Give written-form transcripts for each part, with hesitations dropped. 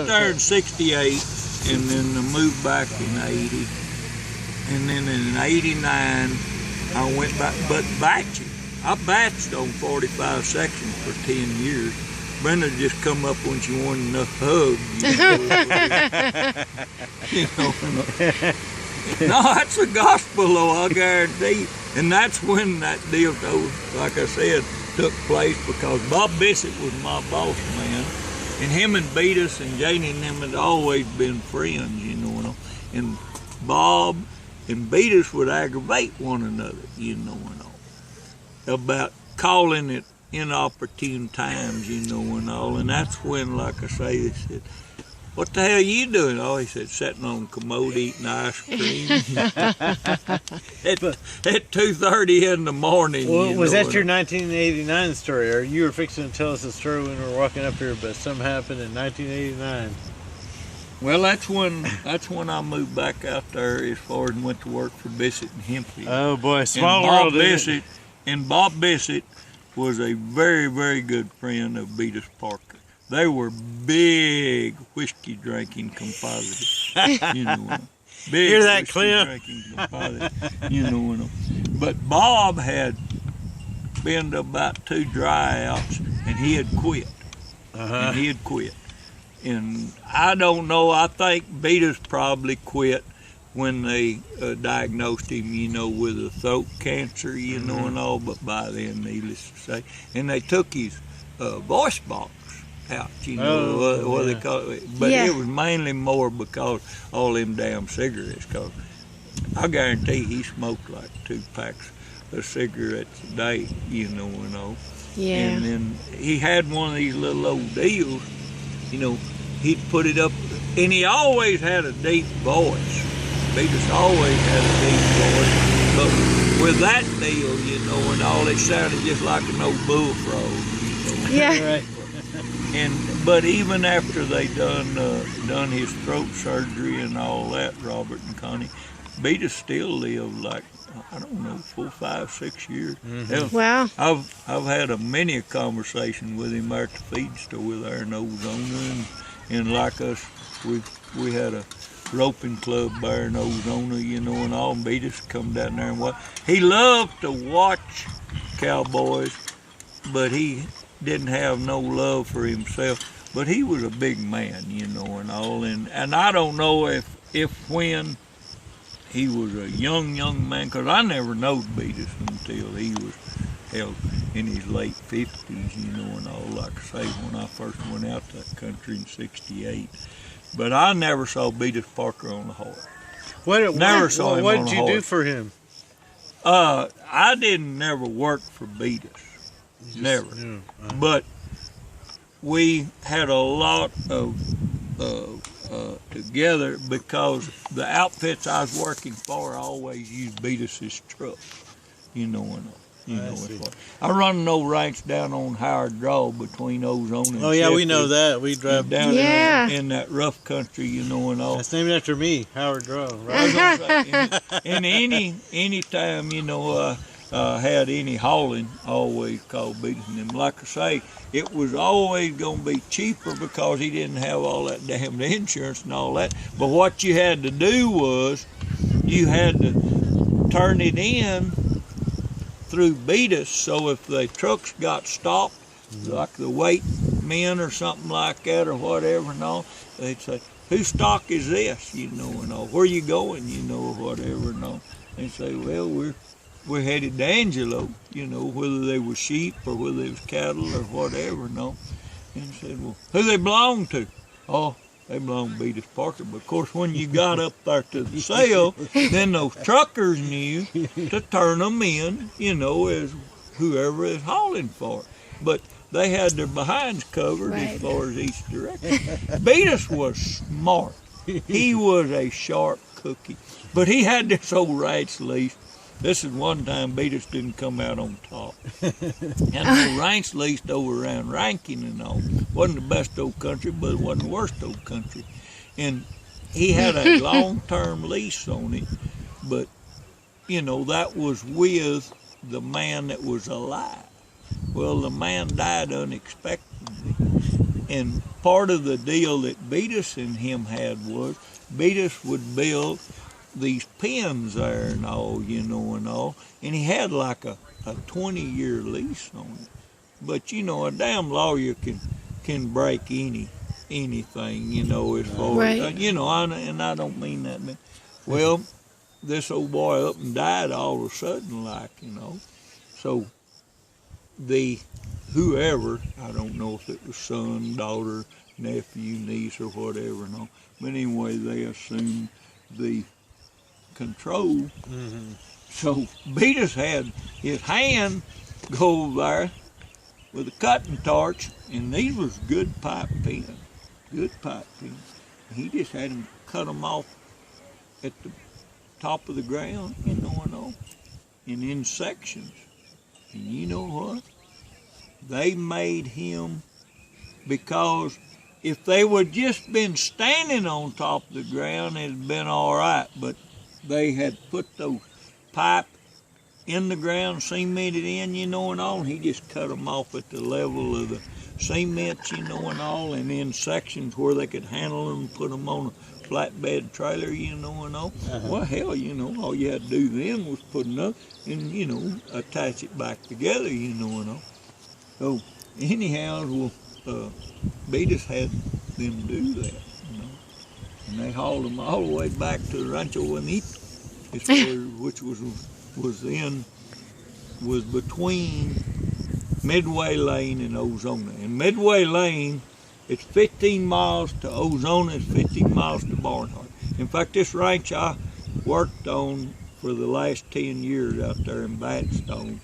There in '68, and then I moved back in '80, and then in '89 I went back, but batching. I batched on 45 sections for 10 years. Brenda just come up when she wanted a hug. You know. No, that's the gospel, though, I guarantee. And that's when that deal, like I said, took place, because Bob Bissett was my boss man. And him and Beatus and Janie and them had always been friends, you know. And Bob and Beatus would aggravate one another, you know, about calling it inopportune times, you know, and all. And that's when, like I say, they said, "What the hell are you doing?" Oh, he said, "Sitting on a commode eating ice cream." at 2:30 in the morning. Well, was that your 1989 story, or you were fixing to tell us a story when we were walking up here, but something happened in 1989? Well, that's when I moved back out there as far as went to work for Bissett and Hemphill. Oh boy, small world, isn't it? And Bob Bissett was a very, very good friend of Beatus Parker. They were big whiskey drinking compadres. You know, big hear that, whiskey Cliff? Drinking compadres, you know. But Bob had been to about 2 dry outs, and he had quit. And he had quit. And I don't know, I think Beatus probably quit when they diagnosed him, you know, with a throat cancer, you know, and all, but by then, needless to say. And they took his voice box out, you know, what they call it. But it was mainly more because all them damn cigarettes, because I guarantee he smoked like 2 packs of cigarettes a day, you know, and all. Yeah. And then he had one of these little old deals, you know, he'd put it up, and he always had a deep voice. Beatus always had a deep voice, but with that deal, you know, and all, it sounded just like an old bullfrog, you know. Yeah. Right. But even after they done his throat surgery and all that, Robert and Connie, Beatus still lived like, I don't know, 4, 5, 6 years. Wow. I've had many a conversation with him at the feed store there in Ozona, and like us, we had a roping club there in Ozona, you know, and all. And Beatus come down there and watch. He loved to watch cowboys, but he didn't have no love for himself. But he was a big man, you know, and all. And I don't know if when he was a young man, because I never knowed Beatus until he was held in his late 50s, you know, and all, like I say, when I first went out that country in '68. But I never saw Beatus Parker on a horse. What did you do for him? I didn't never work for Beatus, never. But we had a lot of together, because the outfits I was working for always used Beatus's truck, you know, and I run no ranks down on Howard Draw between Ozone and Sheffield. We know that. We drive down in that rough country, you know, and all. That's named after me, Howard Draw. Right? And any time, you know, had any hauling, always called Beatus. And like I say, it was always going to be cheaper because he didn't have all that damn insurance and all that. But what you had to do was you had to turn it in through Beatus, so if the trucks got stopped, like the weight men or something like that or whatever and all, they'd say, "Whose stock is this?" You know, and all. "Where you going?" You know, or whatever and all. They'd say, "Well, we're headed to Angelo," you know, whether they were sheep or whether they was cattle or whatever and all. And said, "Well, who they belong to?" "Oh, they belong to Beatus Parker." But of course, when you got up there to the sale, then those truckers knew to turn them in, you know, as whoever is hauling for it. But they had their behinds covered as far as each direction. Beatus was smart. He was a sharp cookie. But he had this old rat's lease. This is one time Beatus didn't come out on top. And the ranch leased over around Rankin and all. Wasn't the best old country, but it wasn't the worst old country. And he had a long-term lease on it, but, you know, that was with the man that was alive. Well, the man died unexpectedly. And part of the deal that Beatus and him had was Beatus would build these pens there and all, and all. And he had like a 20-year lease on it. But, a damn lawyer can break anything, as far Right. as, and I don't mean that. Well, this old boy up and died all of a sudden, like, So whoever, I don't know if it was son, daughter, nephew, niece, or whatever, no. But anyway, they assumed the control. Mm-hmm. So Beatus had his hand go over there with a cutting torch, and these was good pipe pins. He just had him cut them off at the top of the ground, and all, and in sections. And you know what? They made him, because if they would just been standing on top of the ground, it'd been all right. But they had put those pipe in the ground, cemented in, and all. And he just cut them off at the level of the cement, and all, and in sections where they could handle them, put them on a flatbed trailer, and all. Well, hell, all you had to do then was put enough and, attach it back together, and all. So, anyhow, Beatus had them do that, and they hauled them all the way back to the Rancho Juanito, which was between Midway Lane and Ozona. And Midway Lane, it's 15 miles to Ozona, it's 15 miles to Barnhart. In fact, this ranch I worked on for the last 10 years out there in Batstone,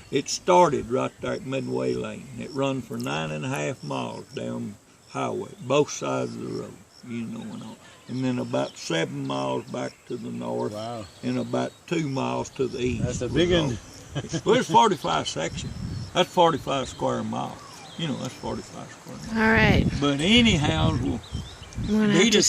it started right there at Midway Lane. It run for 9.5 miles down highway, both sides of the road, and all. And then about 7 miles back to the north. Wow. And about 2 miles to the east. That's a big one. Well, it's 45 sections. That's 45 square miles. That's 45 square miles. All right. But anyhow, I'm gonna have to